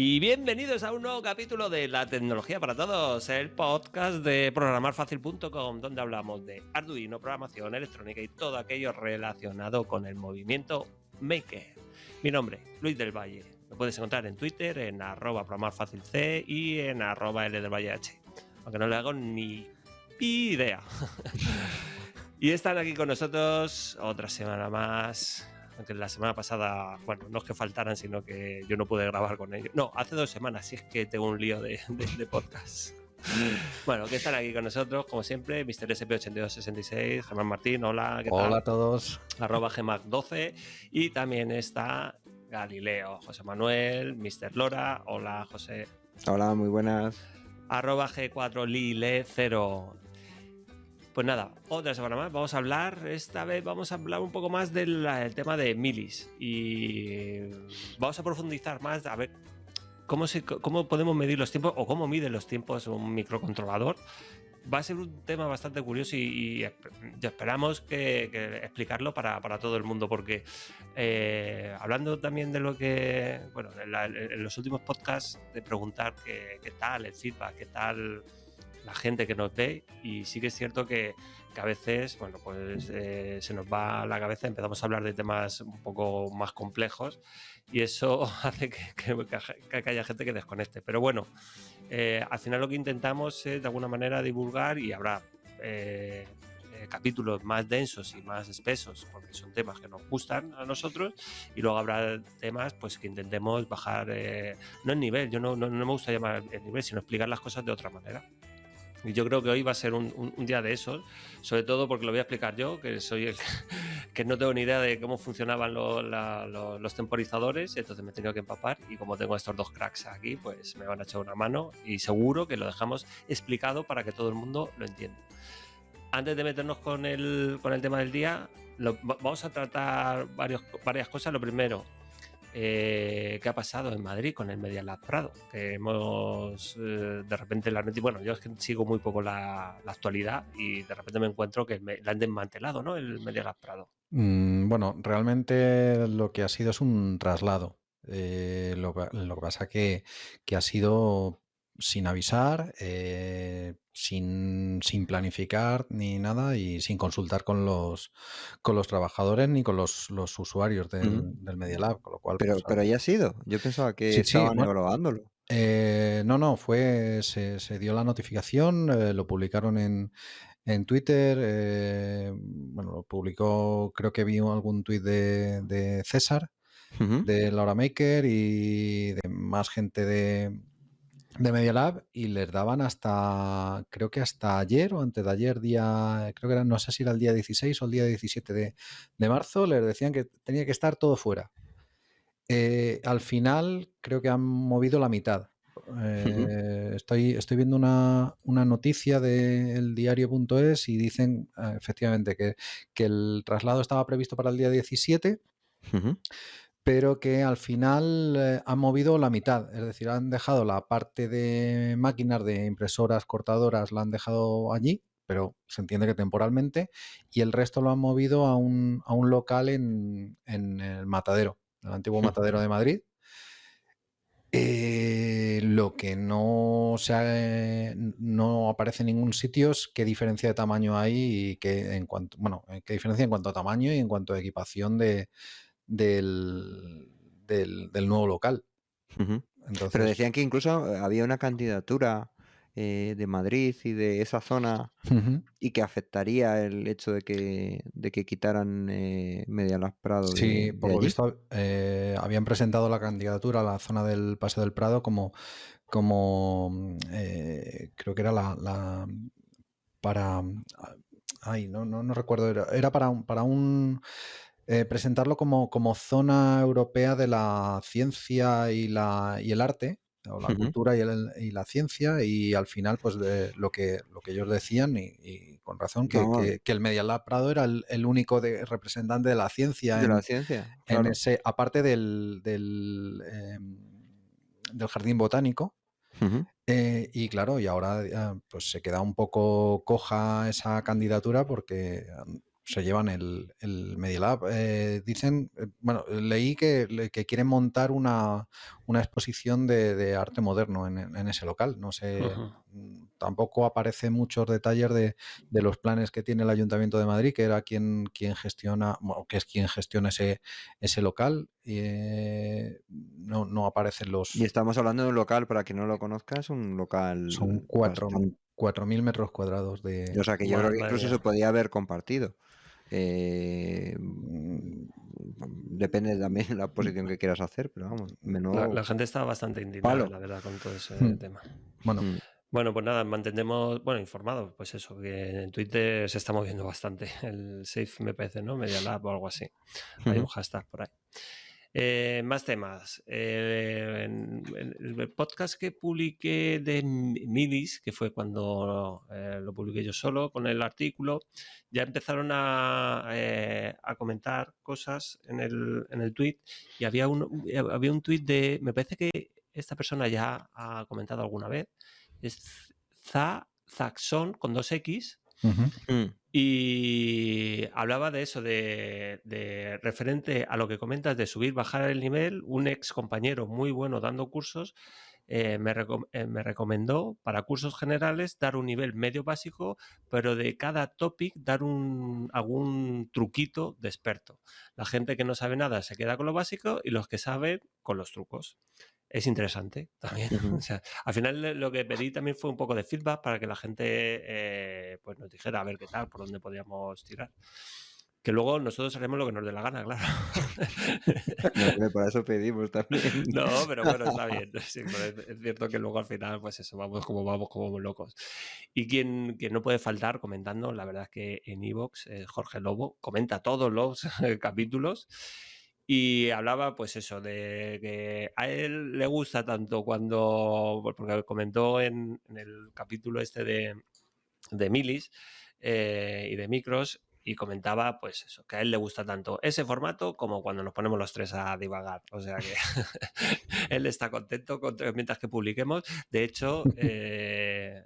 Y bienvenidos a un nuevo capítulo de La Tecnología para Todos, el podcast de programarfacil.com, donde hablamos de Arduino, programación electrónica y todo aquello relacionado con el movimiento Maker. Mi nombre, Luis del Valle. Me puedes encontrar en Twitter, en @programarfacilc y en @ldelvalleh, aunque no le hago ni idea. Y están aquí con nosotros otra semana más. Aunque la semana pasada, bueno, no es que faltaran, sino que yo no pude grabar con ellos. No, hace 2 semanas, sí es que tengo un lío de podcast. Bueno, que están aquí con nosotros, como siempre, Mr. SP8266, Germán Martín, hola, ¿qué tal? Hola a todos. @gmac12. Y también está Galileo, José Manuel, Mr. Lora, hola, José. Hola, muy buenas. @G4Lile0. Pues nada, otra semana más esta vez vamos a hablar un poco más del tema de milis y vamos a profundizar más a ver cómo podemos medir los tiempos o cómo mide los tiempos un microcontrolador. Va a ser un tema bastante curioso y esperamos que explicarlo para todo el mundo, porque hablando también de lo que, bueno, en los últimos podcasts, de preguntar qué tal el feedback, qué tal la gente que nos ve, y sí que es cierto que a veces, bueno, pues se nos va la cabeza, empezamos a hablar de temas un poco más complejos y eso hace que haya gente que desconecte. Pero bueno, al final lo que intentamos es de alguna manera divulgar, y habrá capítulos más densos y más espesos porque son temas que nos gustan a nosotros, y luego habrá temas pues que intentemos bajar, no el nivel, yo no me gusta llamar el nivel, sino explicar las cosas de otra manera. Y yo creo que hoy va a ser un día de esos, sobre todo porque lo voy a explicar yo, que soy el que no tengo ni idea de cómo funcionaban los temporizadores, entonces me he tenido que empapar, y como tengo estos dos cracks aquí, pues me van a echar una mano y seguro que lo dejamos explicado para que todo el mundo lo entienda. Antes de meternos con el tema del día, vamos a tratar varias cosas. Lo primero, ¿qué ha pasado en Madrid con el Media Lab Prado? Que hemos de repente bueno, yo es que sigo muy poco la actualidad y de repente me encuentro que la han desmantelado, ¿no? El Media Lab Prado. Bueno, realmente lo que ha sido es un traslado. Lo que pasa que ha sido sin avisar, sin planificar ni nada, y sin consultar con los trabajadores ni con los usuarios del Media Lab, con lo cual... Pero ya ha sido. Yo pensaba que estaban bueno, evaluándolo. no, se dio la notificación, lo publicaron en Twitter, bueno, lo publicó, creo que vi algún tuit de César, de Laura Maker y de más gente de Media Lab, y les daban creo que hasta ayer o antes de ayer, creo que era, no sé si era el día 16 o el día 17 de marzo, les decían que tenía que estar todo fuera. Al final creo que han movido la mitad. Estoy viendo una noticia del diario.es y dicen efectivamente que el traslado estaba previsto para el día 17, pero que al final han movido la mitad. Es decir, han dejado la parte de máquinas, de impresoras, cortadoras, la han dejado allí, pero se entiende que temporalmente, y el resto lo han movido a un local en el Matadero, el antiguo Matadero de Madrid. Lo que no aparece en ningún sitio es qué diferencia de tamaño hay, y qué diferencia en cuanto a tamaño y en cuanto a equipación del nuevo local. Entonces, pero decían que incluso había una candidatura de Madrid y de esa zona y que afectaría el hecho de que quitaran Media Lab Prado sí, de por lo allí. visto habían presentado la candidatura a la zona del Paseo del Prado como creo que era para... Ay, no recuerdo, era para un presentarlo como zona europea de la ciencia y el arte, o la cultura y la ciencia, y al final, pues lo que ellos decían, y con razón, que el Media Lab Prado era el único representante de la ciencia De la ciencia, en claro. ese, aparte del jardín botánico. Y claro, y ahora pues se queda un poco coja esa candidatura, porque se llevan el Media Lab. Dicen, bueno, leí que quieren montar una exposición de arte moderno en ese local. No sé, tampoco aparecen muchos detalles de los planes que tiene el Ayuntamiento de Madrid, que era quien gestiona, bueno, que es quien gestiona ese local. No aparecen Y estamos hablando de un local, para quien no lo conozca, es un local Son 4.000 metros cuadrados de... O sea, que yo creo que incluso se podía haber compartido. Depende también de la posición que quieras hacer, pero vamos, La gente está bastante indignada, la verdad, con todo ese tema. Bueno, pues nada, mantendremos informados, pues eso, que en Twitter se está moviendo bastante. El Safe me parece, ¿no? Media Lab o algo así. Hay un hashtag por ahí. Más temas. En el podcast que publiqué de Milis, que fue cuando lo publiqué yo solo con el artículo, ya empezaron a comentar cosas en el tweet, y había un tweet de, me parece que esta persona ya ha comentado alguna vez, es Zaxon con 2 X. Y hablaba de eso, de referente a lo que comentas de subir, bajar el nivel. Un ex compañero muy bueno dando cursos me recomendó para cursos generales dar un nivel medio básico, pero de cada topic dar algún truquito de experto. La gente que no sabe nada se queda con lo básico y los que saben con los trucos. Es interesante también. O sea, al final lo que pedí también fue un poco de feedback para que la gente pues nos dijera a ver qué tal, por dónde podíamos tirar. Que luego nosotros haremos lo que nos dé la gana, claro. No, para eso pedimos también. No, pero bueno, está bien. Sí, es cierto que luego al final, pues eso, vamos como locos. Y quien no puede faltar comentando, la verdad es que en iVoox, Jorge Lobo comenta todos los capítulos. Y hablaba, pues eso, de que a él le gusta tanto porque comentó en el capítulo este de Milis y de Micros, y comentaba, pues eso, que a él le gusta tanto ese formato como cuando nos ponemos los tres a divagar. O sea que él está contento mientras que publiquemos. De hecho, ese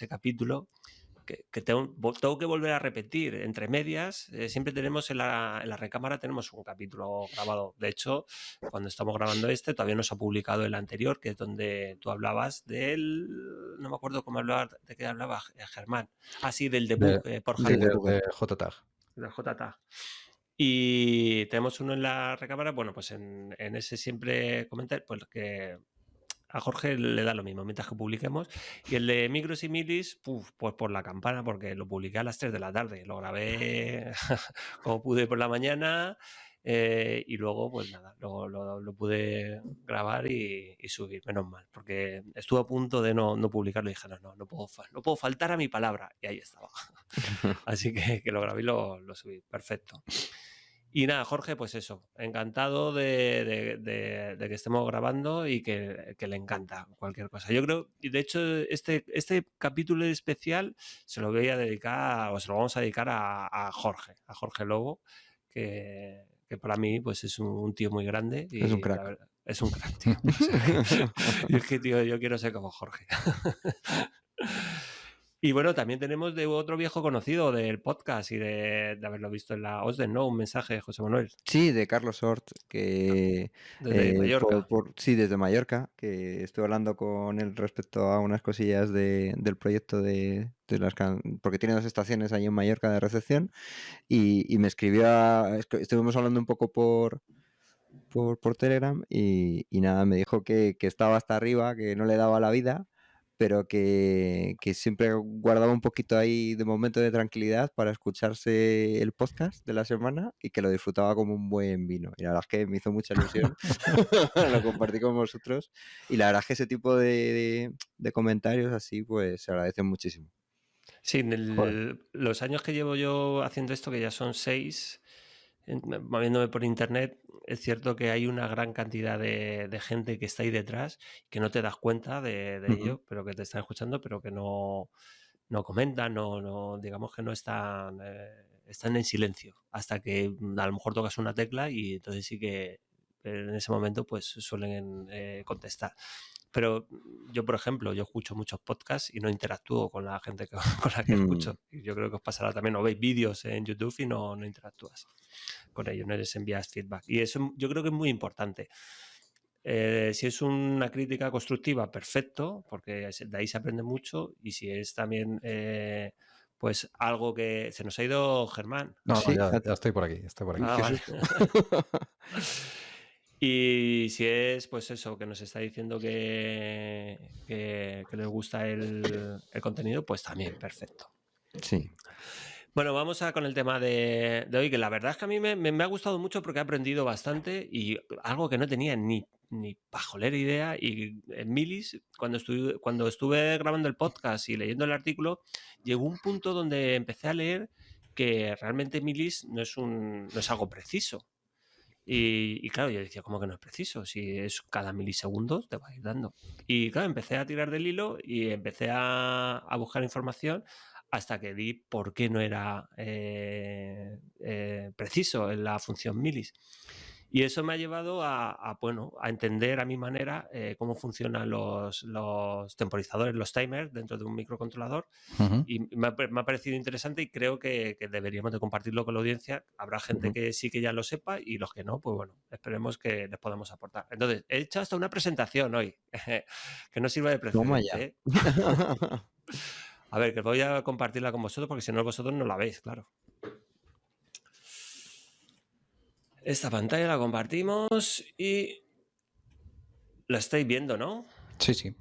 capítulo que tengo que volver a repetir entre medias, siempre tenemos en la recámara tenemos un capítulo grabado. De hecho, cuando estamos grabando todavía no se ha publicado el anterior, que es donde tú hablabas no me acuerdo de qué hablaba Germán. Sí, del debug por Hardware. De JTAG. Del JTAG. Y tenemos uno en la recámara. Bueno, pues en ese siempre comenté pues que a Jorge le da lo mismo mientras que publiquemos. Y el de Micros y Milis, pues por la campana, porque lo publiqué a las 3 de la tarde. Lo grabé como pude por la mañana y luego, pues nada, lo pude grabar y subir, menos mal, porque estuve a punto de no publicarlo y dije, no puedo faltar a mi palabra. Y ahí estaba. Así que lo grabé y lo subí. Perfecto. Y nada, Jorge, pues eso, encantado de que estemos grabando y que le encanta cualquier cosa. Yo creo, y de hecho, este capítulo especial se lo voy a dedicar, o se lo vamos a dedicar a Jorge Lobo, que para mí pues es un tío muy grande. Y es un crack. Es un crack, tío. O sea, y es que, tío, yo quiero ser como Jorge. Y bueno, también tenemos de otro viejo conocido del podcast y de haberlo visto en la OSDEN, ¿no? Un mensaje de José Manuel. Sí, de Carlos Hort, que... Desde Mallorca. Sí, desde Mallorca, que estuve hablando con él respecto a unas cosillas del proyecto porque tiene 2 estaciones ahí en Mallorca de recepción, y me escribió, estuvimos hablando un poco por Telegram, y nada, me dijo que estaba hasta arriba, que no le daba la vida, pero que siempre guardaba un poquito ahí de momento de tranquilidad para escucharse el podcast de la semana y que lo disfrutaba como un buen vino. Y la verdad es que me hizo mucha ilusión. Lo compartí con vosotros. Y la verdad es que ese tipo de comentarios así, pues se agradecen muchísimo. Sí, los años que llevo yo haciendo esto, que ya son 6, moviéndome por internet, es cierto que hay una gran cantidad de gente que está ahí detrás, que no te das cuenta de ello, pero que te están escuchando, pero que no comentan, no digamos que no están en silencio, hasta que a lo mejor tocas una tecla y entonces sí que en ese momento pues suelen contestar. Pero yo, por ejemplo, yo escucho muchos podcasts y no interactúo con la gente con la que escucho. Y yo creo que os pasará también. O veis vídeos en YouTube y no interactúas con ellos, no les envías feedback. Y eso yo creo que es muy importante. Si es una crítica constructiva, perfecto, porque de ahí se aprende mucho. Y si es también pues algo que... Se nos ha ido Germán. No, Sí, ya estoy por aquí. Ah, qué vale. susto. Y si es, pues eso, que nos está diciendo que les gusta el contenido, pues también, perfecto. Sí. Bueno, vamos con el tema de hoy, que la verdad es que a mí me ha gustado mucho porque he aprendido bastante y algo que no tenía ni pajolera idea. Y en Milis, cuando estuve grabando el podcast y leyendo el artículo, llegó un punto donde empecé a leer que realmente Milis no es algo preciso. Y claro, yo decía, ¿cómo que no es preciso? Si es cada milisegundo, te va a ir dando. Y claro, empecé a tirar del hilo y empecé a buscar información hasta que vi por qué no era preciso en la función milis. Y eso me ha llevado a entender a mi manera cómo funcionan los temporizadores, los timers dentro de un microcontrolador. Y me ha parecido interesante y creo que deberíamos de compartirlo con la audiencia. Habrá gente que sí que ya lo sepa y los que no, pues bueno, esperemos que les podamos aportar. Entonces, he hecho hasta una presentación hoy que no sirva de precedente. A ver, que voy a compartirla con vosotros porque si no vosotros no la veis, claro. Esta pantalla la compartimos y la estáis viendo, ¿no? Sí, sí.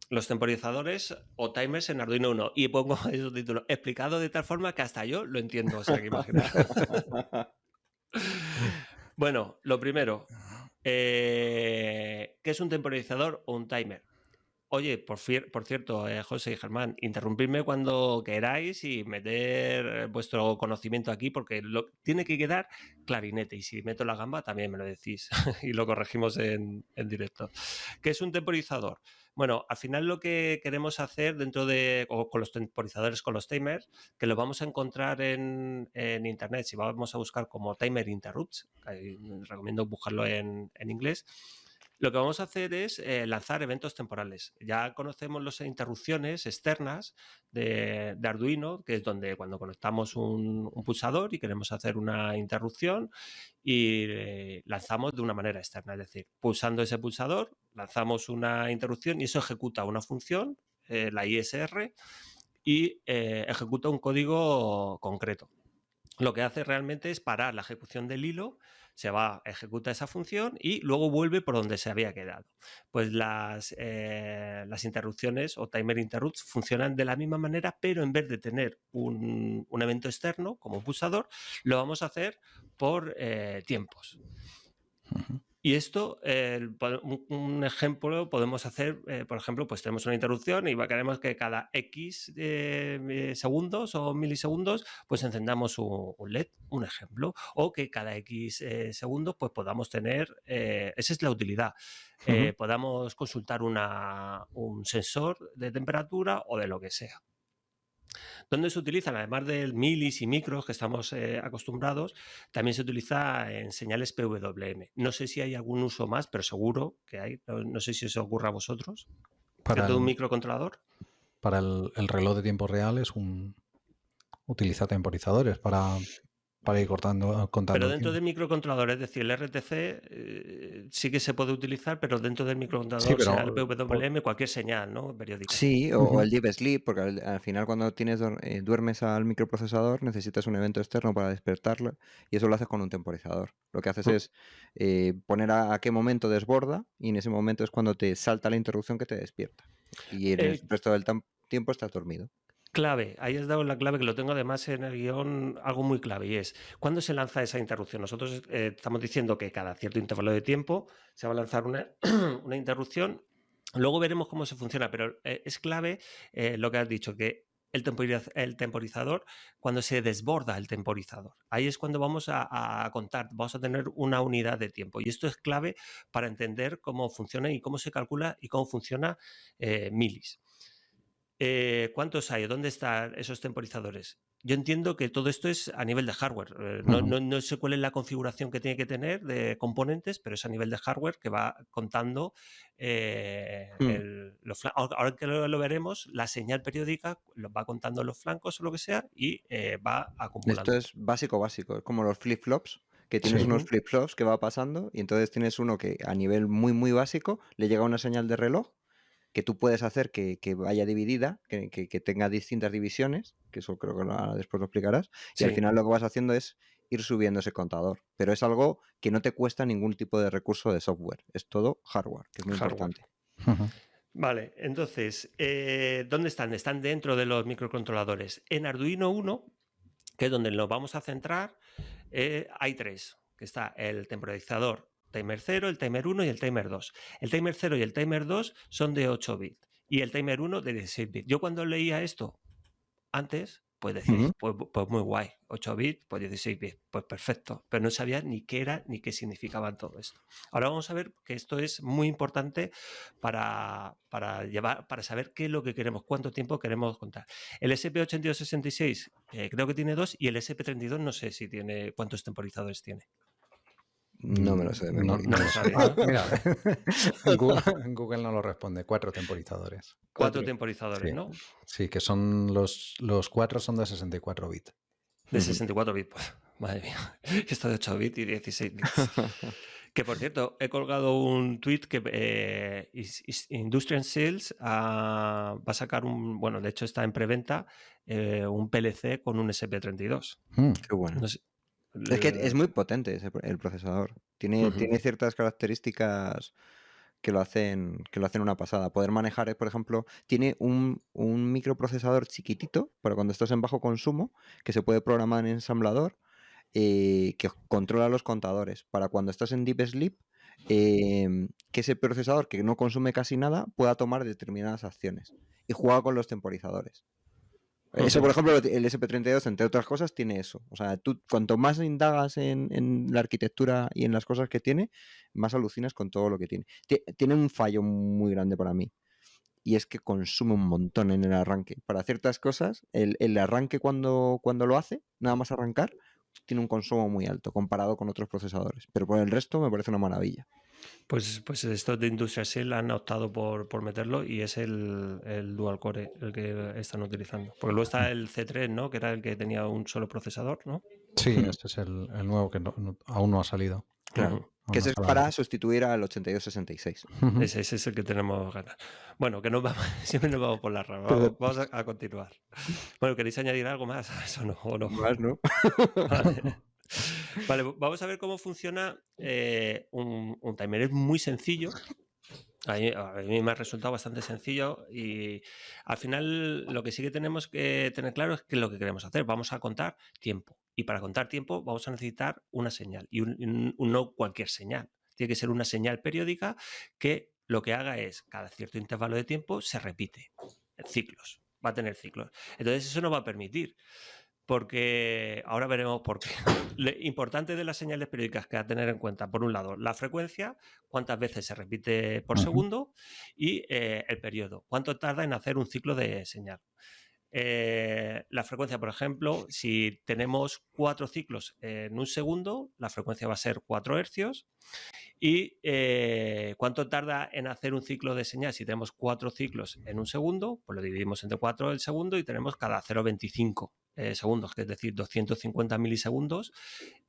Los temporizadores o timers en Arduino Uno. Y pongo esos títulos explicado de tal forma que hasta yo lo entiendo. O sea, que imaginar. Bueno, lo primero. ¿Qué es un temporizador o un timer? Oye, por cierto, José y Germán, interrumpidme cuando queráis y meter vuestro conocimiento aquí porque tiene que quedar clarinete. Y si meto la gamba también me lo decís y lo corregimos en directo. ¿Qué es un temporizador? Bueno, al final lo que queremos hacer con los temporizadores, con los timers, que lo vamos a encontrar en internet. Si vamos a buscar como timer interrupts, recomiendo buscarlo en inglés. Lo que vamos a hacer es lanzar eventos temporales. Ya conocemos las interrupciones externas de Arduino, que es donde cuando conectamos un pulsador y queremos hacer una interrupción y lanzamos de una manera externa. Es decir, pulsando ese pulsador, lanzamos una interrupción y eso ejecuta una función, la ISR, y ejecuta un código concreto. Lo que hace realmente es parar la ejecución del hilo, se va, ejecuta esa función y luego vuelve por donde se había quedado. Pues las interrupciones o timer interrupts funcionan de la misma manera, pero en vez de tener un evento externo como pulsador, lo vamos a hacer por tiempos. Y esto, un ejemplo, podemos hacer, por ejemplo, pues tenemos una interrupción y queremos que cada X segundos o milisegundos, pues encendamos un LED, un ejemplo, o que cada X segundos, pues podamos tener, esa es la utilidad, podamos consultar un sensor de temperatura o de lo que sea. ¿Dónde se utilizan? Además del milis y micros que estamos acostumbrados, también se utiliza en señales PWM. No sé si hay algún uso más, pero seguro que hay. No sé si os ocurre a vosotros. ¿Dentro de un microcontrolador? Para el reloj de tiempo real utiliza temporizadores para ir contando pero dentro del microcontrolador, es decir, el RTC sí que se puede utilizar, pero dentro del microcontrolador, sí, señal PWM, cualquier señal, ¿no? Periódica. Sí, o el deep sleep, porque al final cuando duermes al microprocesador necesitas un evento externo para despertarlo y eso lo haces con un temporizador. Lo que haces es poner a qué momento desborda y en ese momento es cuando te salta la interrupción que te despierta. Y en el resto del tiempo estás dormido. Clave, ahí has dado la clave que lo tengo además en el guión, algo muy clave, y es ¿cuándo se lanza esa interrupción? Nosotros estamos diciendo que cada cierto intervalo de tiempo se va a lanzar una interrupción. Luego veremos cómo se funciona, pero es clave lo que has dicho, que el temporizador, cuando se desborda el temporizador, ahí es cuando vamos a contar, vamos a tener una unidad de tiempo. Y esto es clave para entender cómo funciona y cómo se calcula y cómo funciona milis. ¿Cuántos hay? ¿Dónde están esos temporizadores? Yo entiendo que todo esto es a nivel de hardware. No sé cuál es la configuración que tiene que tener de componentes, pero es a nivel de hardware que va contando ahora que lo veremos, la señal periódica va contando los flancos o lo que sea y va acumulando. Esto es básico. Es como los flip-flops, que tienes Sí. unos flip-flops que va pasando y entonces tienes uno que a nivel muy, muy básico le llega una señal de reloj que tú puedes hacer que vaya dividida, que tenga distintas divisiones, que eso creo que después lo explicarás, y al Sí. final lo que vas haciendo es ir subiendo ese contador. Pero es algo que no te cuesta ningún tipo de recurso de software, es todo hardware, que es muy importante. Vale, entonces, ¿dónde están? Están dentro de los microcontroladores. En Arduino 1, que es donde nos vamos a centrar, hay 3, que está el temporizador timer 0, el timer 1 y el timer 2. El timer 0 y el timer 2 son de 8 bits y el timer 1 de 16 bits. Yo cuando leía esto antes, pues decía, pues muy guay, 8 bits, pues 16 bits, pues perfecto, pero no sabía ni qué era ni qué significaba todo esto. Ahora vamos a ver que esto es muy importante para saber qué es lo que queremos, cuánto tiempo queremos contar. El SP8266 creo que tiene 2 y el SP32 no sé si tiene cuántos temporizadores tiene. No me lo sé de memoria. No lo sabía. Mira, Google no lo responde. 4 temporizadores. 4 temporizadores, Sí. ¿no? Sí, que son los 4 son de 64 bits. De 64 bits, pues, madre mía. Esto de 8 bits y 16 bits. Que por cierto, he colgado un tweet que Industrial Sales va a sacar bueno, de hecho está en preventa, un PLC con un SP32. Qué bueno. No sé, Es que es muy potente el procesador. Tiene ciertas características que lo hacen una pasada. Poder manejar, por ejemplo, tiene un microprocesador chiquitito para cuando estás en bajo consumo, que se puede programar en ensamblador, que controla los contadores. Para cuando estás en deep sleep, que ese procesador que no consume casi nada pueda tomar determinadas acciones. Y juega con los temporizadores. Eso, por ejemplo, el SP32, entre otras cosas, tiene eso. O sea, tú cuanto más indagas en la arquitectura y en las cosas que tiene, más alucinas con todo lo que tiene. Tiene un fallo muy grande para mí. Y es que consume un montón en el arranque. Para ciertas cosas, el arranque cuando lo hace, nada más arrancar, tiene un consumo muy alto comparado con otros procesadores. Pero por el resto me parece una maravilla. Pues estos de Industrial Shell han optado por meterlo y es el dual core el que están utilizando. Porque luego está el C3, ¿no? Que era el que tenía un solo procesador, ¿no? Sí, este es el nuevo que aún no ha salido. Claro. Que ese es para sustituir al 8266. Ese es el que tenemos ganas. Bueno, que siempre nos vamos por la rama. Vamos a continuar. Bueno, ¿queréis añadir algo más a eso o no? Más, ¿no? Vale, vamos a ver cómo funciona un timer. Es muy sencillo. A mí me ha resultado bastante sencillo y al final lo que sí que tenemos que tener claro es qué es lo que queremos hacer. Vamos a contar tiempo y para contar tiempo vamos a necesitar una señal y no cualquier señal. Tiene que ser una señal periódica que lo que haga es cada cierto intervalo de tiempo se repite. Ciclos. Va a tener ciclos. Entonces eso nos va a permitir, porque ahora veremos por qué. Lo importante de las señales periódicas que hay que tener en cuenta, por un lado, la frecuencia, cuántas veces se repite por segundo, y el periodo, cuánto tarda en hacer un ciclo de señal. La frecuencia, por ejemplo, si tenemos 4 ciclos en un segundo, la frecuencia va a ser 4 hercios. ¿Y cuánto tarda en hacer un ciclo de señal? Si tenemos 4 ciclos en un segundo, pues lo dividimos entre 4 el segundo y tenemos cada 0,25 segundos, que es decir, 250 milisegundos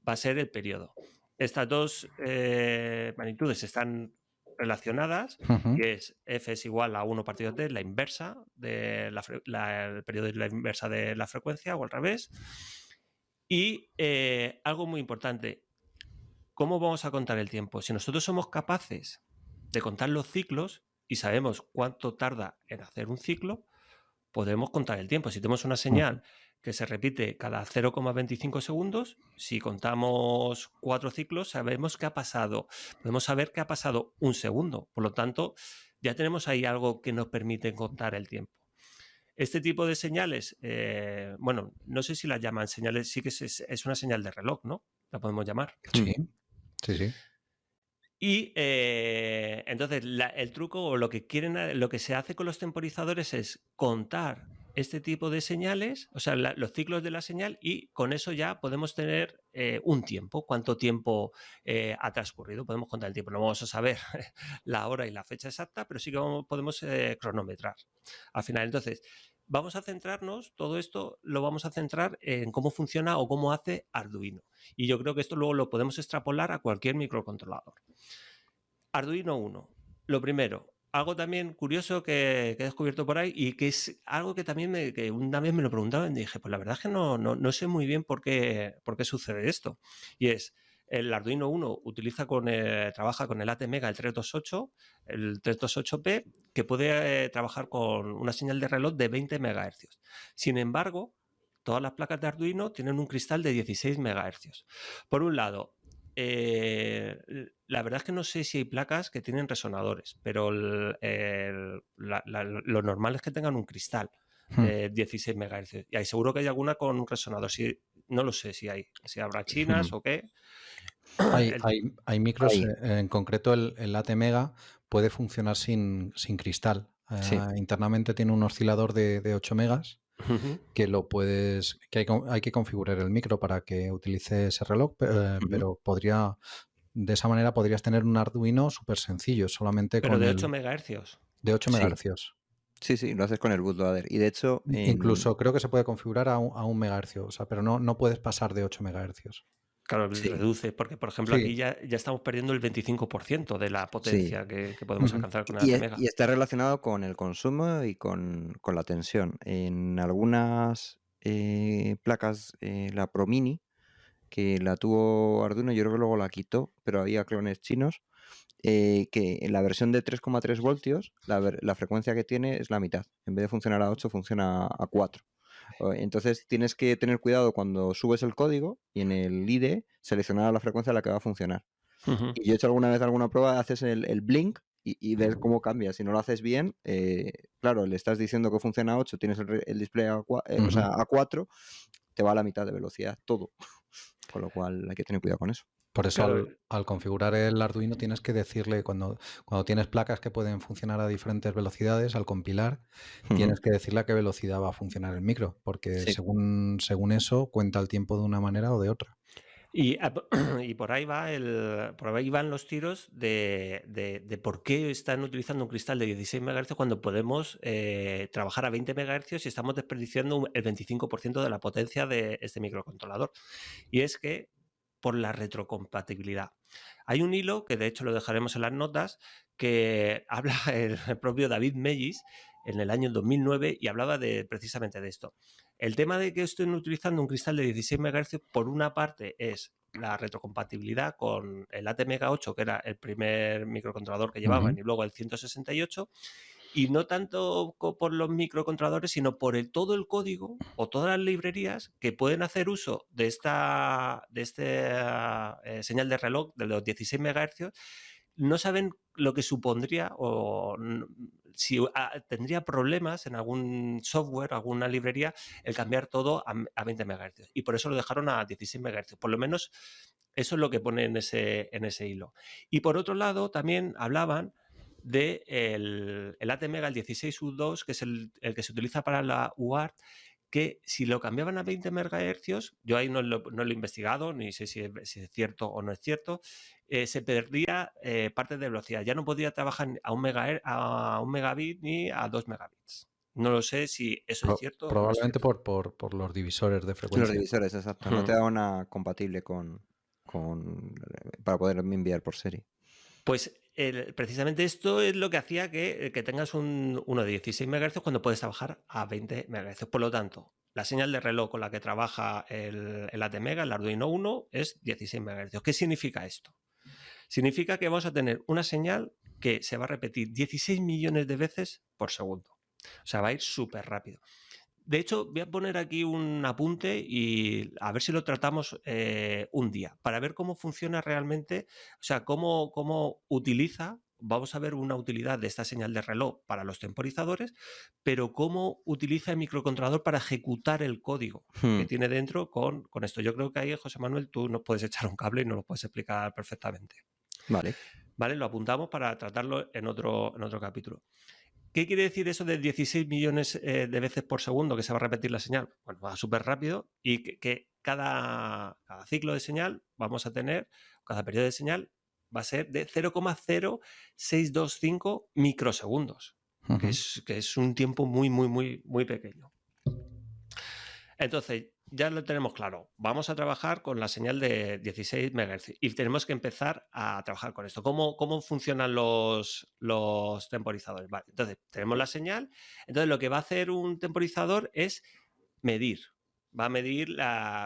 va a ser el periodo. Estas dos magnitudes están relacionadas, que es F es igual a 1 partido T, la inversa de el periodo es la inversa de la frecuencia o al revés. Y algo muy importante, ¿cómo vamos a contar el tiempo? Si nosotros somos capaces de contar los ciclos y sabemos cuánto tarda en hacer un ciclo, podemos contar el tiempo. Si tenemos una señal que se repite cada 0,25 segundos, si contamos 4 ciclos, sabemos qué ha pasado. Podemos saber que ha pasado un segundo. Por lo tanto, ya tenemos ahí algo que nos permite contar el tiempo. Este tipo de señales, bueno, no sé si las llaman señales, sí que es una señal de reloj, ¿no? La podemos llamar. Sí, sí, sí. Y entonces el truco o lo que se hace con los temporizadores es contar este tipo de señales, o sea, los ciclos de la señal, y con eso ya podemos tener un tiempo, cuánto tiempo ha transcurrido. Podemos contar el tiempo. No vamos a saber la hora y la fecha exacta, pero sí que podemos cronometrar al final. Entonces, vamos a centrarnos, todo esto lo vamos a centrar en cómo funciona o cómo hace Arduino. Y yo creo que esto luego lo podemos extrapolar a cualquier microcontrolador. Arduino Uno. Lo primero, algo también curioso que he descubierto por ahí y que es algo que también que una vez me lo preguntaban y dije, pues la verdad es que no sé muy bien por qué sucede esto. Y es, el Arduino Uno trabaja con el ATmega, el 328, el 328P, que puede trabajar con una señal de reloj de 20 MHz. Sin embargo, todas las placas de Arduino tienen un cristal de 16 MHz. Por un lado, la verdad es que no sé si hay placas que tienen resonadores, pero lo normal es que tengan un cristal de 16 MHz. Y seguro que hay alguna con un resonador. No lo sé si habrá chinas o qué. Hay micros, Ahí. en concreto el ATmega puede funcionar sin cristal. Sí. Internamente tiene un oscilador de 8 megas que hay que configurar el micro para que utilice ese reloj, pero de esa manera podrías tener un Arduino súper sencillo, solamente Pero con de el 8 MHz. de 8 Sí. megahercios. Sí, lo haces con el bootloader. Y de hecho, Incluso creo que se puede configurar a un megahercio, o sea, pero no puedes pasar de 8 megahercios. Claro, Sí. reduce, porque por ejemplo Sí. aquí ya estamos perdiendo el 25% de la potencia que podemos alcanzar con el Y ATmega. está relacionado con el consumo y con la tensión. En algunas placas, la Pro Mini, que la tuvo Arduino, yo creo que luego la quitó, pero había clones chinos, que en la versión de 3,3 voltios la frecuencia que tiene es la mitad. En vez de funcionar a 8, funciona a 4. Entonces tienes que tener cuidado cuando subes el código y en el IDE seleccionar la frecuencia a la que va a funcionar. Y yo he hecho alguna vez alguna prueba, haces el blink y ves cómo cambia. Si no lo haces bien, claro, le estás diciendo que funciona a 8, tienes el display o sea, a 4, te va a la mitad de velocidad, todo. Con lo cual hay que tener cuidado con eso. Por eso Claro. al configurar el Arduino tienes que decirle, cuando tienes placas que pueden funcionar a diferentes velocidades, al compilar, tienes que decirle a qué velocidad va a funcionar el micro, porque Sí. según eso cuenta el tiempo de una manera o de otra. Y por ahí van los tiros de por qué están utilizando un cristal de 16 MHz cuando podemos trabajar a 20 MHz y estamos desperdiciando el 25% de la potencia de este microcontrolador. Y es que por la retrocompatibilidad. Hay un hilo, que de hecho lo dejaremos en las notas, que habla el propio David Mellis en el año 2009 y hablaba precisamente de esto. El tema de que estén utilizando un cristal de 16 MHz, por una parte, es la retrocompatibilidad con el ATmega 8, que era el primer microcontrolador que llevaban, y luego el 168, y no tanto por los microcontroladores, sino por todo el código o todas las librerías que pueden hacer uso de esta señal de reloj de los 16 MHz. No saben lo que supondría o si tendría problemas en algún software, alguna librería, el cambiar todo a 20 MHz. Y por eso lo dejaron a 16 MHz. Por lo menos eso es lo que pone en ese hilo. Y por otro lado, también hablaban del ATmega, el 16U2, que es el que se utiliza para la UART, que si lo cambiaban a 20 MHz, yo ahí no lo he investigado, ni sé si es cierto o no es cierto, se perdía parte de velocidad. Ya no podía trabajar a un megabit ni a 2 megabits. No lo sé si eso es cierto. Probablemente o no es cierto. por los divisores de frecuencia. Los divisores, exacto. No te da una compatible para poder enviar por serie. Pues precisamente esto es lo que hacía que tengas uno de 16 MHz cuando puedes trabajar a 20 MHz. Por lo tanto, la señal de reloj con la que trabaja el ATmega, el Arduino Uno, es 16 MHz. ¿Qué significa esto? Significa que vamos a tener una señal que se va a repetir 16 millones de veces por segundo. O sea, va a ir súper rápido. De hecho, voy a poner aquí un apunte y a ver si lo tratamos un día, para ver cómo funciona realmente, o sea, cómo utiliza, vamos a ver una utilidad de esta señal de reloj para los temporizadores, pero cómo utiliza el microcontrolador para ejecutar el código que tiene dentro con esto. Yo creo que ahí, José Manuel, tú nos puedes echar un cable y nos lo puedes explicar perfectamente. Vale. ¿vale? Lo apuntamos para tratarlo en otro capítulo. ¿Qué quiere decir eso de 16 millones de veces por segundo que se va a repetir la señal? Bueno, va súper rápido y que cada ciclo de señal vamos a tener, cada periodo de señal va a ser de 0,0625 microsegundos, que es un tiempo muy, muy, muy, muy pequeño. Entonces, ya lo tenemos claro. Vamos a trabajar con la señal de 16 MHz y tenemos que empezar a trabajar con esto. ¿Cómo funcionan los temporizadores? Vale, entonces, tenemos la señal. Entonces, lo que va a hacer un temporizador es medir. Va a medir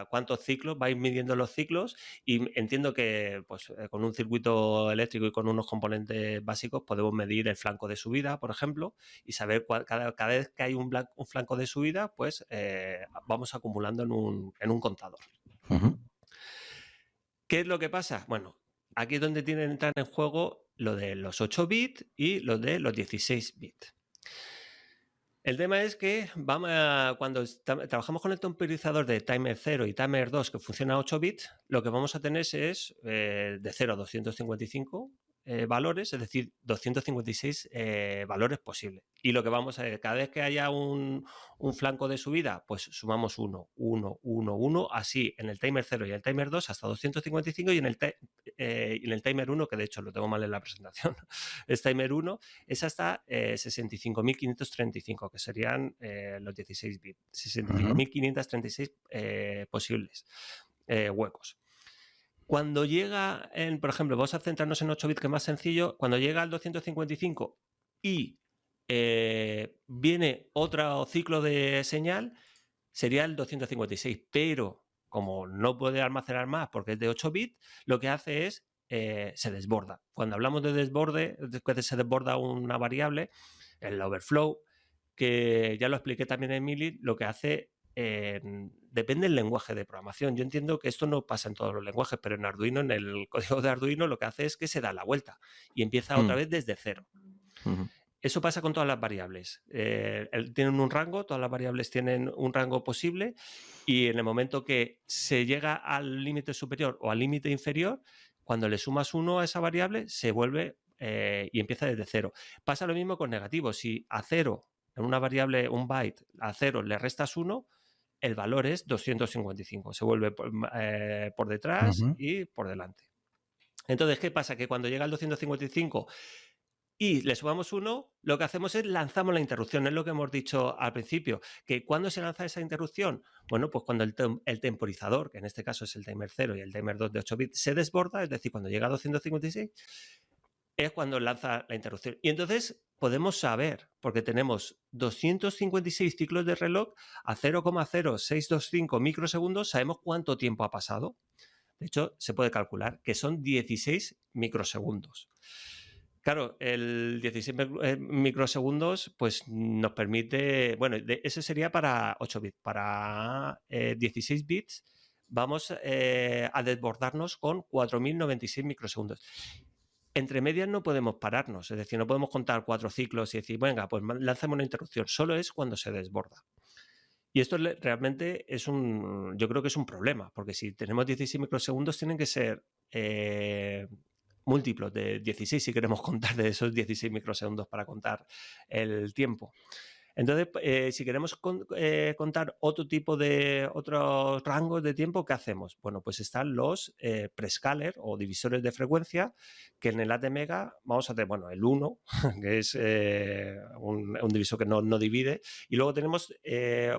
cuántos ciclos, va a ir midiendo los ciclos y entiendo que pues, con un circuito eléctrico y con unos componentes básicos podemos medir el flanco de subida, por ejemplo, y saber cada vez que hay un flanco de subida, pues vamos acumulando en un contador. ¿Qué es lo que pasa? Bueno, aquí es donde entran en juego lo de los 8 bits y lo de los 16 bits. El tema es que cuando trabajamos con el temporizador de timer 0 y timer 2 que funciona a 8 bits, lo que vamos a tener es de 0 a 255 valores, es decir, 256 valores posibles. Y lo que vamos a ver, cada vez que haya un flanco de subida, pues sumamos 1, 1, 1, 1, así en el timer 0 y el timer 2 hasta 255 y en el timer 1, que de hecho lo tengo mal en la presentación, es timer 1, es hasta 65.535, que serían los 16 bits, 65.536 posibles huecos. Cuando llega, por ejemplo, vamos a centrarnos en 8 bits, que es más sencillo, cuando llega al 255 y viene otro ciclo de señal, sería el 256, pero como no puede almacenar más porque es de 8 bits, lo que hace es se desborda. Cuando hablamos de desborde, que se desborda una variable, el overflow, que ya lo expliqué también en Mili, lo que hace depende del lenguaje de programación. Yo entiendo que esto no pasa en todos los lenguajes, pero en Arduino, en el código de Arduino, lo que hace es que se da la vuelta y empieza otra vez desde cero. Eso pasa con todas las variables. Tienen un rango, todas las variables tienen un rango posible y en el momento que se llega al límite superior o al límite inferior, cuando le sumas 1 a esa variable, se vuelve y empieza desde cero. Pasa lo mismo con negativos. Si a 0, en una variable, un byte, a 0 le restas 1, el valor es 255. Se vuelve por detrás y por delante. Entonces, ¿qué pasa? Que cuando llega al 255 y le sumamos 1, lo que hacemos es lanzamos la interrupción. Es lo que hemos dicho al principio. ¿Que cuándo se lanza esa interrupción? Bueno, pues cuando el temporizador, que en este caso es el timer 0 y el timer 2 de 8 bits, se desborda, es decir, cuando llega a 256, es cuando lanza la interrupción. Y entonces podemos saber, porque tenemos 256 ciclos de reloj a 0,0625 microsegundos, sabemos cuánto tiempo ha pasado. De hecho, se puede calcular que son 16 microsegundos. Claro, el 16 microsegundos pues nos permite, bueno, ese sería para 8 bits. Para 16 bits vamos a desbordarnos con 4.096 microsegundos. Entre medias no podemos pararnos, es decir, no podemos contar 4 ciclos y decir, venga, pues lanzamos una interrupción. Solo es cuando se desborda. Y esto realmente yo creo que es un problema, porque si tenemos 16 microsegundos tienen que ser múltiplos de 16 si queremos contar de esos 16 microsegundos para contar el tiempo. Entonces, si queremos contar otros rangos de tiempo, ¿qué hacemos? Bueno, pues están los prescaler o divisores de frecuencia, que en el ATmega vamos a tener, bueno, el 1, que es un divisor que no divide, y luego tenemos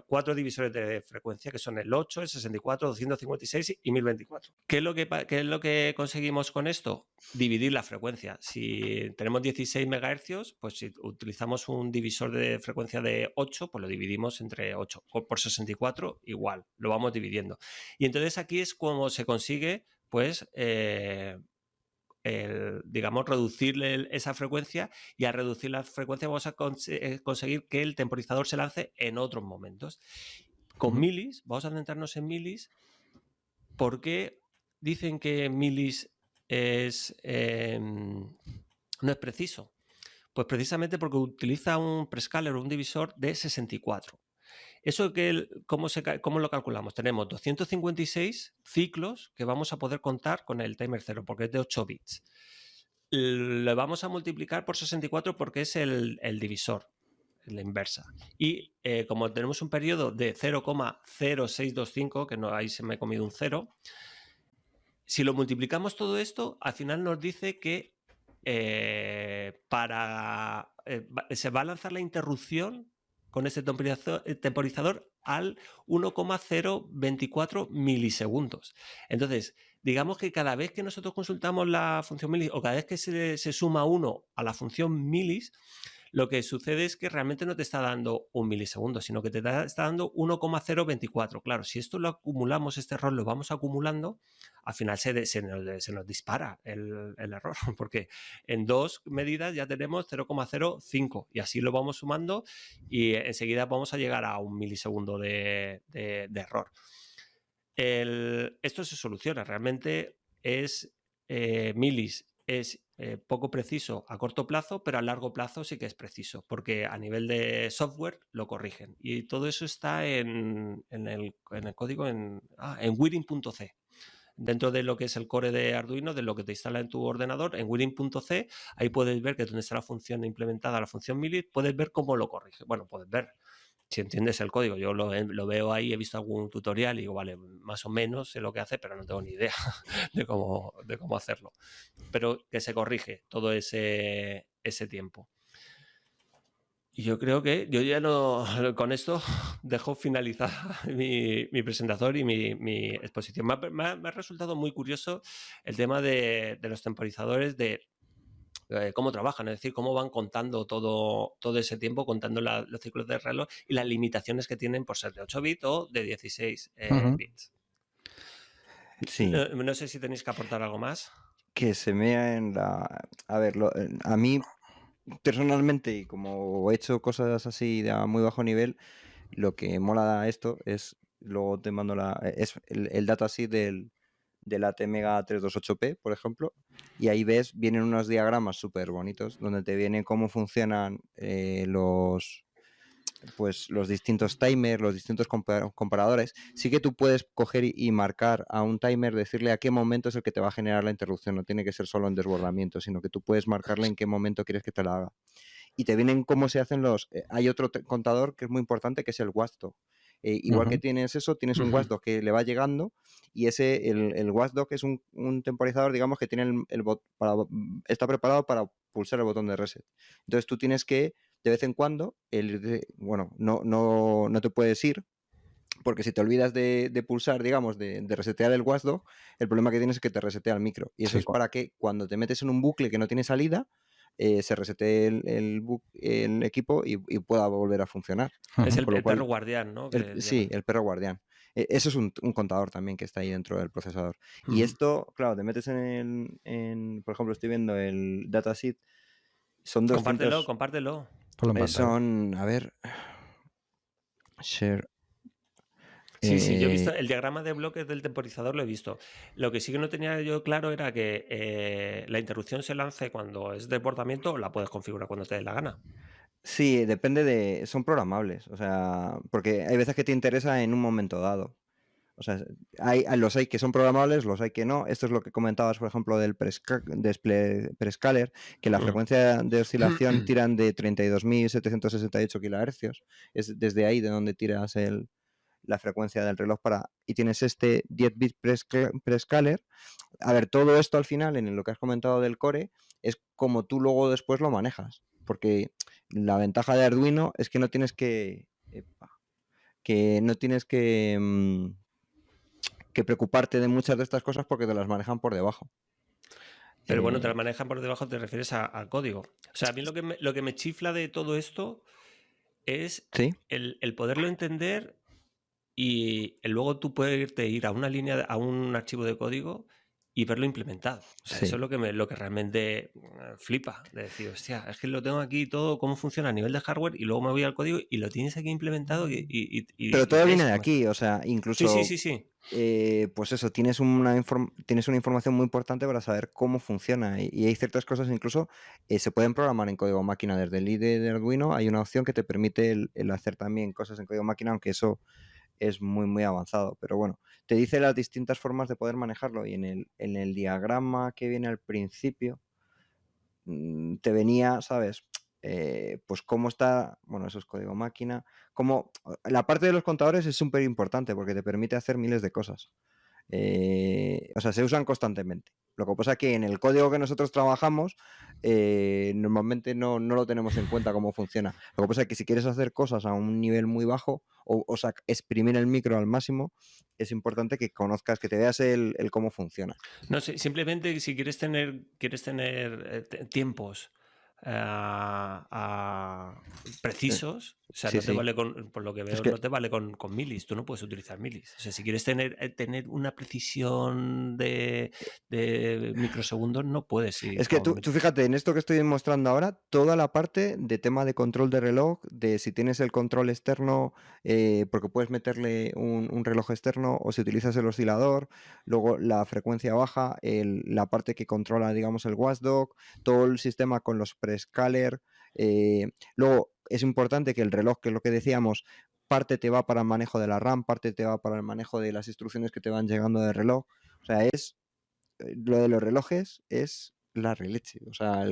4 divisores de frecuencia, que son el 8, el 64, 256 y 1024. ¿Qué es lo que conseguimos con esto? Dividir la frecuencia. Si tenemos 16 MHz, pues si utilizamos un divisor de frecuencia de 8, pues lo dividimos entre 8. Por 64, igual, lo vamos dividiendo. Y entonces aquí es como se consigue, pues, digamos, reducirle esa frecuencia, y al reducir la frecuencia vamos a conseguir que el temporizador se lance en otros momentos. Con milis, vamos a centrarnos en milis, porque dicen que milis no es preciso. Pues precisamente porque utiliza un prescaler o un divisor de 64. Eso ¿cómo lo calculamos? Tenemos 256 ciclos que vamos a poder contar con el timer 0, porque es de 8 bits. lo vamos a multiplicar por 64 porque es el divisor, la inversa. Y como tenemos un periodo de 0,0625, que no, ahí se me ha comido un 0, si lo multiplicamos todo esto, al final nos dice que se va a lanzar la interrupción con este temporizador al 1,024 milisegundos. Entonces, digamos que cada vez que nosotros consultamos la función milis o cada vez que se suma 1 a la función milis, lo que sucede es que realmente no te está dando un milisegundo, sino que te está dando 1,024. Claro, si esto lo acumulamos, este error lo vamos acumulando, al final se nos dispara el error, porque en 2 medidas ya tenemos 0,05 y así lo vamos sumando y enseguida vamos a llegar a un milisegundo de error. Esto se soluciona, realmente es milis, es poco preciso a corto plazo, pero a largo plazo sí que es preciso, porque a nivel de software lo corrigen. Y todo eso está en el código en wiring.c. Dentro de lo que es el core de Arduino, de lo que te instala en tu ordenador, en wiring.c, ahí puedes ver que donde está la función implementada, la función milis, puedes ver cómo lo corrige. Bueno, puedes ver, si entiendes el código. Yo lo veo ahí, he visto algún tutorial y digo, vale, más o menos sé lo que hace, pero no tengo ni idea de cómo hacerlo. Pero que se corrige todo ese tiempo. Y yo creo que yo ya no, con esto dejo finalizada mi presentación y mi exposición. Me ha resultado muy curioso el tema de los temporizadores, de cómo trabajan, es decir, cómo van contando todo ese tiempo, contando los ciclos de reloj y las limitaciones que tienen por ser de 8 bits o de 16 bits. Sí. No sé si tenéis que aportar algo más. Que se mea en la... A ver, a mí personalmente, y como he hecho cosas así de a muy bajo nivel, lo que mola esto es, luego te mando es el datasheet del ATmega 328P, por ejemplo, y ahí vienen unos diagramas súper bonitos donde te vienen cómo funcionan los distintos timers, los distintos comparadores. Sí que tú puedes coger y marcar a un timer, decirle a qué momento es el que te va a generar la interrupción. No tiene que ser solo en desbordamiento, sino que tú puedes marcarle en qué momento quieres que te la haga. Y te vienen cómo se hacen hay otro contador que es muy importante, que es el watchdog. Igual que tienes eso, tienes un watchdog que le va llegando, y el watchdog es un temporizador, digamos, que tiene está preparado para pulsar el botón de reset. Entonces tú tienes que, de vez en cuando, no te puedes ir, porque si te olvidas de pulsar, digamos, de resetear el watchdog, el problema que tienes es que te resetea el micro. Y eso es para que cuando te metes en un bucle que no tiene salida, se resete el equipo y pueda volver a funcionar. Es el perro guardián, ¿no? Sí, el perro guardián. Eso es un contador también que está ahí dentro del procesador. Y esto, claro, te metes por ejemplo, estoy viendo el datasheet. Son 200... Compártelo. Son, a ver... Share... Sí, yo he visto el diagrama de bloques del temporizador, lo he visto. Lo que sí que no tenía yo claro era que la interrupción se lance cuando es desbordamiento o la puedes configurar cuando te dé la gana. Sí, depende son programables, o sea, porque hay veces que te interesa en un momento dado. O sea, los hay que son programables, los hay que no. Esto es lo que comentabas, por ejemplo, del Prescaler, que la frecuencia de oscilación tiran de 32.768 kHz. Es desde ahí de donde tiras la frecuencia del reloj y tienes este 10-bit Prescaler. A ver, todo esto al final, en lo que has comentado del core, es como tú luego después lo manejas. Porque la ventaja de Arduino es que no tienes que preocuparte de muchas de estas cosas porque te las manejan por debajo. Pero bueno, te las manejan por debajo, te refieres al código. O sea, a mí lo que me chifla de todo esto es el poderlo entender y luego tú puedes ir a una línea, a un archivo de código y verlo implementado. O sea, eso es lo que realmente flipa. De decir, hostia, es que lo tengo aquí todo, cómo funciona a nivel de hardware, y luego me voy al código y lo tienes aquí implementado. Pero todo viene de aquí, o sea, incluso... Sí. Pues eso, tienes una información muy importante para saber cómo funciona, y hay ciertas cosas incluso se pueden programar en código máquina. Desde el IDE de Arduino hay una opción que te permite el hacer también cosas en código máquina, aunque eso es muy muy avanzado, pero bueno, te dice las distintas formas de poder manejarlo, y en el diagrama que viene al principio te venía, ¿sabes? Pues cómo está, bueno, eso es código máquina, la parte de los contadores es súper importante porque te permite hacer miles de cosas. O sea, se usan constantemente. Lo que pasa es que en el código que nosotros trabajamos, normalmente no lo tenemos en cuenta cómo funciona. Lo que pasa es que si quieres hacer cosas a un nivel muy bajo, o sea, exprimir el micro al máximo, es importante que conozcas, que te veas el cómo funciona. No sé, simplemente si quieres tener tiempos precisos, o sea, Sí, no te sí. vale por lo que veo, no te vale con milis, tú no puedes utilizar milis. O sea, si quieres tener una precisión de microsegundos, no puedes ir Es que tú fíjate, en esto que estoy mostrando ahora, toda la parte de tema de control de reloj, de si tienes el control externo, porque puedes meterle un reloj externo, o si utilizas el oscilador, luego la frecuencia baja, la parte que controla, digamos, el watchdog, todo el sistema con los prescaler. Luego es importante que el reloj, que es lo que decíamos, parte te va para el manejo de la RAM, parte te va para el manejo de las instrucciones que te van llegando del reloj. O sea, lo de los relojes es la releche. O sea,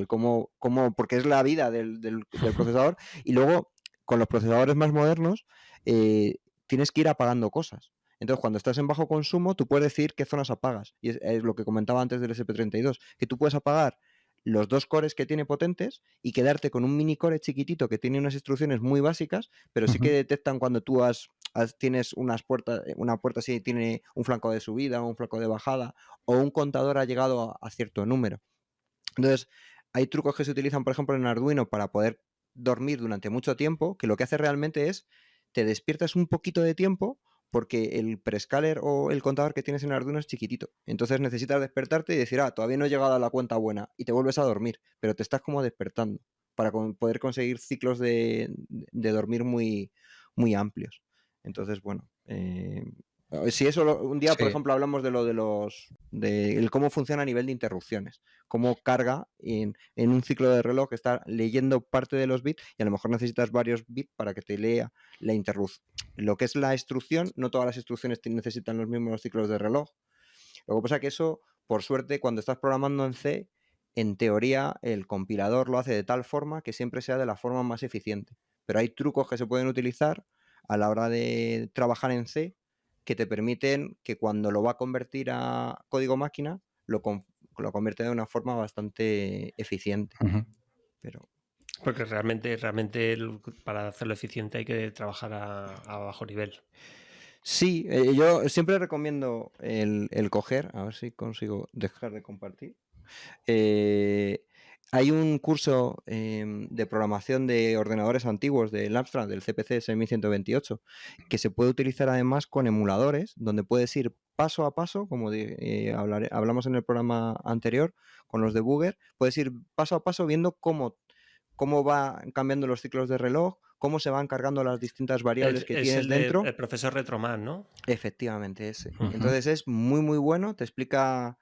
porque es la vida del procesador. Y luego, con los procesadores más modernos, tienes que ir apagando cosas. Entonces, cuando estás en bajo consumo, tú puedes decir qué zonas apagas. Y es lo que comentaba antes del SP32, que tú puedes apagar los 2 cores que tiene potentes y quedarte con un mini core chiquitito que tiene unas instrucciones muy básicas, pero sí que detectan cuando tú tienes una puerta así tiene un flanco de subida, un flanco de bajada, o un contador ha llegado a cierto número. Entonces, hay trucos que se utilizan, por ejemplo, en Arduino para poder dormir durante mucho tiempo, que lo que hace realmente es, te despiertas un poquito de tiempo porque el prescaler o el contador que tienes en Arduino es chiquitito. Entonces necesitas despertarte y decir, todavía no he llegado a la cuenta buena, y te vuelves a dormir, pero te estás como despertando para poder conseguir ciclos de dormir muy, muy amplios. Entonces, bueno, si eso un día, por ejemplo, hablamos de el cómo funciona a nivel de interrupciones, cómo carga en un ciclo de reloj que está leyendo parte de los bits, y a lo mejor necesitas varios bits para que te lea la interrupción. Lo que es la instrucción, no todas las instrucciones necesitan los mismos ciclos de reloj. Lo que pasa es que eso, por suerte, cuando estás programando en C, en teoría el compilador lo hace de tal forma que siempre sea de la forma más eficiente. Pero hay trucos que se pueden utilizar a la hora de trabajar en C que te permiten que cuando lo va a convertir a código máquina, lo convierte de una forma bastante eficiente. Porque realmente para hacerlo eficiente hay que trabajar a bajo nivel. Sí, yo siempre recomiendo el coger, a ver si consigo dejar de compartir. Hay un curso de programación de ordenadores antiguos del Amstrad, del CPC 6128, que se puede utilizar además con emuladores, donde puedes ir paso a paso, como hablamos en el programa anterior con los debugger, puedes ir paso a paso viendo cómo van cambiando los ciclos de reloj, cómo se van cargando las distintas variables que tienes dentro. El profesor Retroman, ¿no? Efectivamente, ese. Entonces es muy, muy bueno, te explica...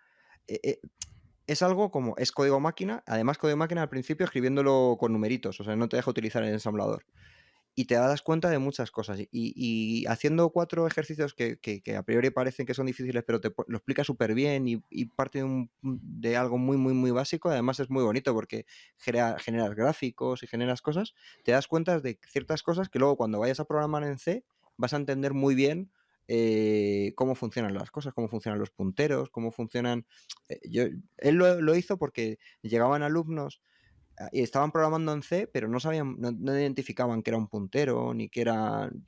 es algo como, es código máquina, además código máquina al principio escribiéndolo con numeritos, o sea, no te deja utilizar el ensamblador. Y te das cuenta de muchas cosas. Y haciendo 4 ejercicios que a priori parecen que son difíciles, pero te lo explica súper bien y parte de algo muy, muy, muy básico. Además es muy bonito porque generas gráficos y generas cosas. Te das cuenta de ciertas cosas que luego cuando vayas a programar en C vas a entender muy bien cómo funcionan las cosas, cómo funcionan los punteros, cómo funcionan... él lo hizo porque llegaban alumnos y estaban programando en C, pero no sabían, no identificaban que era un puntero, ni que era un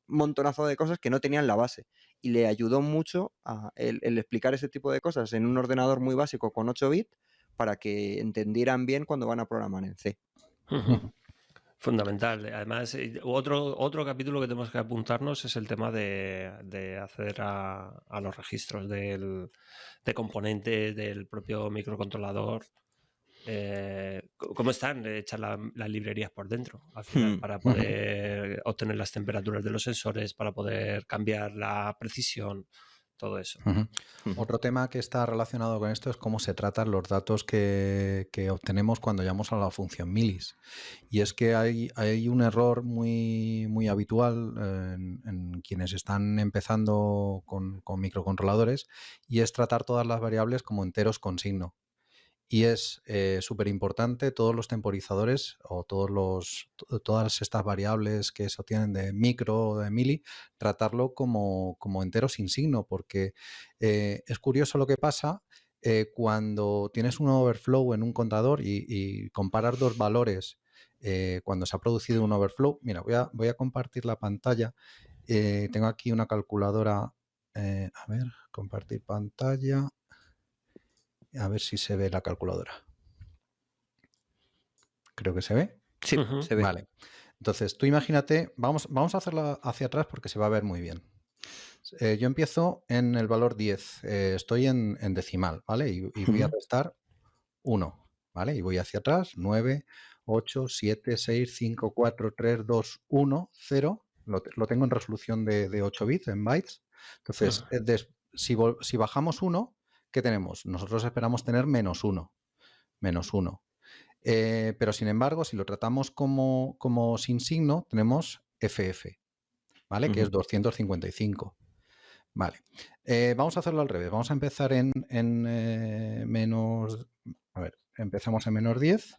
montonazo de cosas que no tenían la base. Y le ayudó mucho el explicar ese tipo de cosas en un ordenador muy básico con 8 bits para que entendieran bien cuando van a programar en C. Fundamental. Además, otro capítulo que tenemos que apuntarnos es el tema de acceder a los registros de componentes del propio microcontrolador. ¿Cómo están hechas las librerías por dentro al final para poder obtener las temperaturas de los sensores, para poder cambiar la precisión, todo eso? Otro tema que está relacionado con esto es cómo se tratan los datos que obtenemos cuando llamamos a la función milis. Y es que hay un error muy, muy habitual en quienes están empezando con microcontroladores, y es tratar todas las variables como enteros con signo. y es súper importante todos los temporizadores o todas estas variables que se obtienen de micro o de mili, tratarlo como entero sin signo, porque es curioso lo que pasa cuando tienes un overflow en un contador y comparar dos valores cuando se ha producido un overflow. Mira, voy a compartir la pantalla. Tengo aquí una calculadora. A ver, compartir pantalla. A ver si se ve la calculadora. Creo que se ve. Sí, se ve. Vale. Entonces, tú imagínate, vamos a hacerla hacia atrás porque se va a ver muy bien. Yo empiezo en el valor 10. Estoy en decimal, ¿vale? Y voy a restar 1, ¿vale? Y voy hacia atrás, 9, 8, 7, 6, 5, 4, 3, 2, 1, 0. Lo tengo en resolución de 8 bits, en bytes. Entonces, si bajamos 1, ¿qué tenemos? Nosotros esperamos tener menos 1. Pero sin embargo, si lo tratamos como sin signo, tenemos FF, ¿vale? Que es 255. Vale. Vamos a hacerlo al revés. Vamos a empezar en menos... A ver, empezamos en menos 10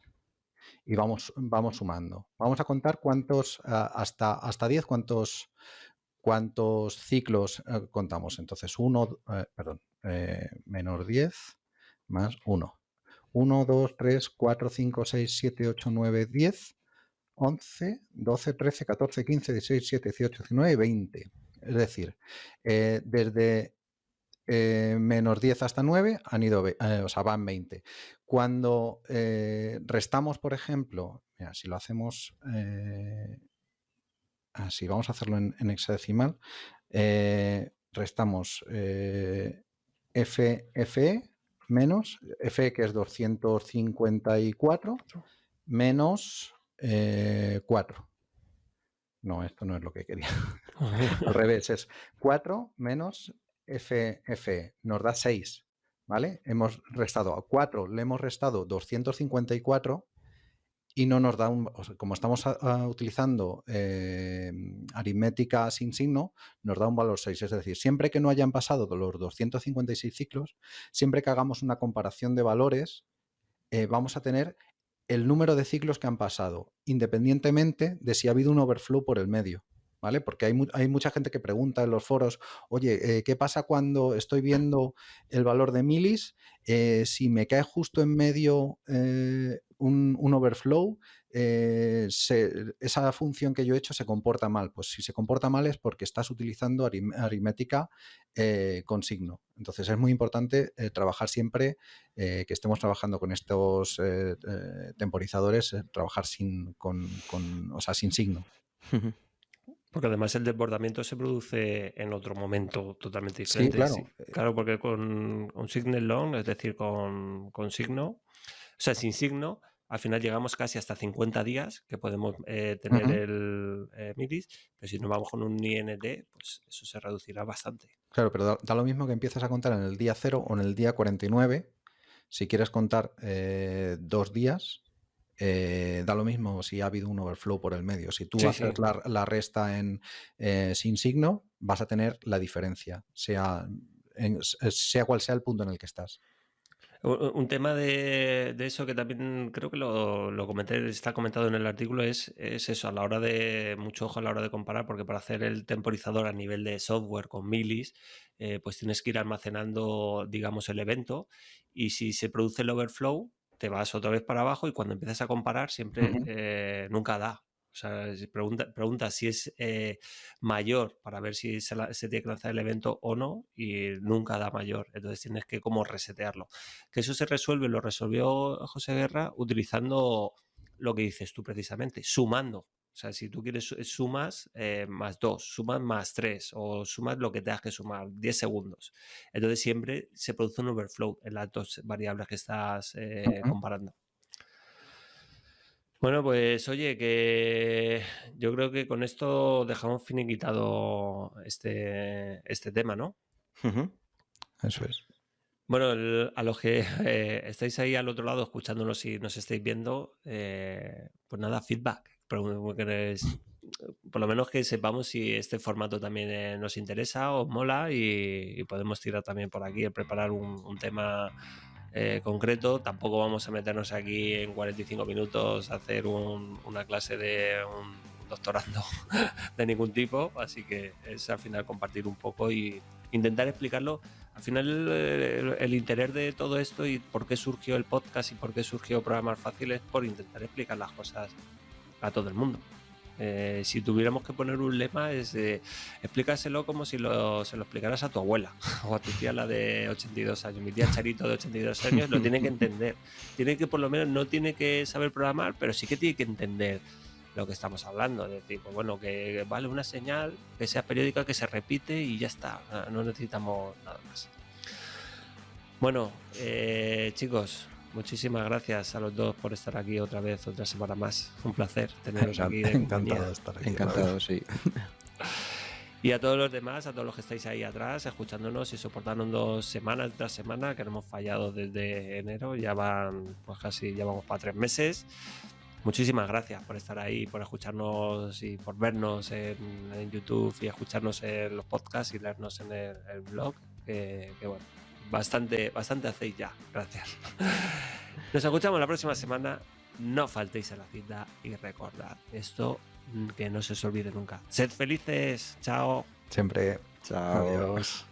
y vamos sumando. Vamos a contar cuántos, hasta 10, cuántos ciclos contamos. Entonces, menos 10 más 1. 1, 2, 3, 4, 5, 6, 7, 8, 9, 10, 11, 12, 13, 14, 15, 16, 17, 18, 19 y 20. Es decir, desde menos 10 hasta 9 han ido, van 20. Cuando restamos, por ejemplo, mira, si lo hacemos así, vamos a hacerlo en hexadecimal, restamos FE menos FE, que es 254, menos 4. No, esto no es lo que quería. Al revés, es 4 menos FE, nos da 6, ¿vale? Hemos restado a 4, le hemos restado 254 y no nos da como estamos utilizando aritmética sin signo, nos da un valor 6. Es decir, siempre que no hayan pasado los 256 ciclos, siempre que hagamos una comparación de valores, vamos a tener el número de ciclos que han pasado, independientemente de si ha habido un overflow por el medio, ¿vale? Porque hay mucha gente que pregunta en los foros, oye, ¿qué pasa cuando estoy viendo el valor de milis? Si me cae justo en medio un overflow, esa función que yo he hecho se comporta mal. Pues si se comporta mal es porque estás utilizando aritmética con signo. Entonces es muy importante trabajar siempre, que estemos trabajando con estos temporizadores, trabajar sin signo. Porque además el desbordamiento se produce en otro momento totalmente diferente. Sí, claro. Sí, claro, porque con signal long, es decir, con signo, o sea, sin signo, al final llegamos casi hasta 50 días que podemos tener el milis, pero si nos vamos con un INT, pues eso se reducirá bastante. Claro, pero da lo mismo que empiezas a contar en el día 0 o en el día 49. Si quieres contar 2 días, da lo mismo si ha habido un overflow por el medio. Si tú haces la resta sin signo, vas a tener la diferencia, sea cual sea el punto en el que estás. Un tema de eso que también creo que lo comenté, está comentado en el artículo, es eso, a la hora de, mucho ojo a la hora de comparar, porque para hacer el temporizador a nivel de software con milis, pues tienes que ir almacenando, digamos, el evento, y si se produce el overflow, te vas otra vez para abajo y cuando empiezas a comparar siempre nunca da. O sea, pregunta si es mayor para ver si se tiene que lanzar el evento o no, y nunca da mayor. Entonces tienes que como resetearlo. Que eso se resuelve, lo resolvió José Guerra utilizando lo que dices tú precisamente, sumando. O sea, si tú quieres sumas más 2, sumas más 3 o sumas lo que tengas que sumar, 10 segundos. Entonces siempre se produce un overflow en las dos variables que estás comparando. Bueno, pues oye, que yo creo que con esto dejamos finiquitado este tema, ¿no? Eso es. Bueno, a los que estáis ahí al otro lado escuchándonos y nos estáis viendo, pues nada, feedback. Por lo menos que sepamos si este formato también nos interesa, os mola y podemos tirar también por aquí, preparar un tema concreto. Tampoco vamos a meternos aquí en 45 minutos a hacer una clase de un doctorando de ningún tipo, así que es al final compartir un poco y intentar explicarlo. Al final el interés de todo esto y por qué surgió el podcast y por qué surgió Programar Fácil es por intentar explicar las cosas a todo el mundo. Si tuviéramos que poner un lema es explícaselo como si se lo explicaras a tu abuela o a tu tía, la de 82 años. Mi tía Charito de 82 años lo tiene que entender. Tiene que, por lo menos, no tiene que saber programar, pero sí que tiene que entender lo que estamos hablando. Es decir, pues bueno, que vale una señal que sea periódica, que se repite y ya está. No necesitamos nada más. Bueno, chicos, muchísimas gracias a los dos por estar aquí otra vez, otra semana más. Un placer teneros aquí. Encantado de estar aquí. Encantado, sí. Y a todos los demás, a todos los que estáis ahí atrás, escuchándonos y soportándonos semana tras semana, que no hemos fallado desde enero. Ya van, pues casi, ya vamos para 3 meses. Muchísimas gracias por estar ahí, por escucharnos y por vernos en YouTube y escucharnos en los podcasts y leernos en el blog. Que bueno, bastante hacéis ya. Gracias. Nos escuchamos la próxima semana. No faltéis a la cita y recordad esto, que no se os olvide nunca. Sed felices. Chao. Siempre. Chao. Adiós.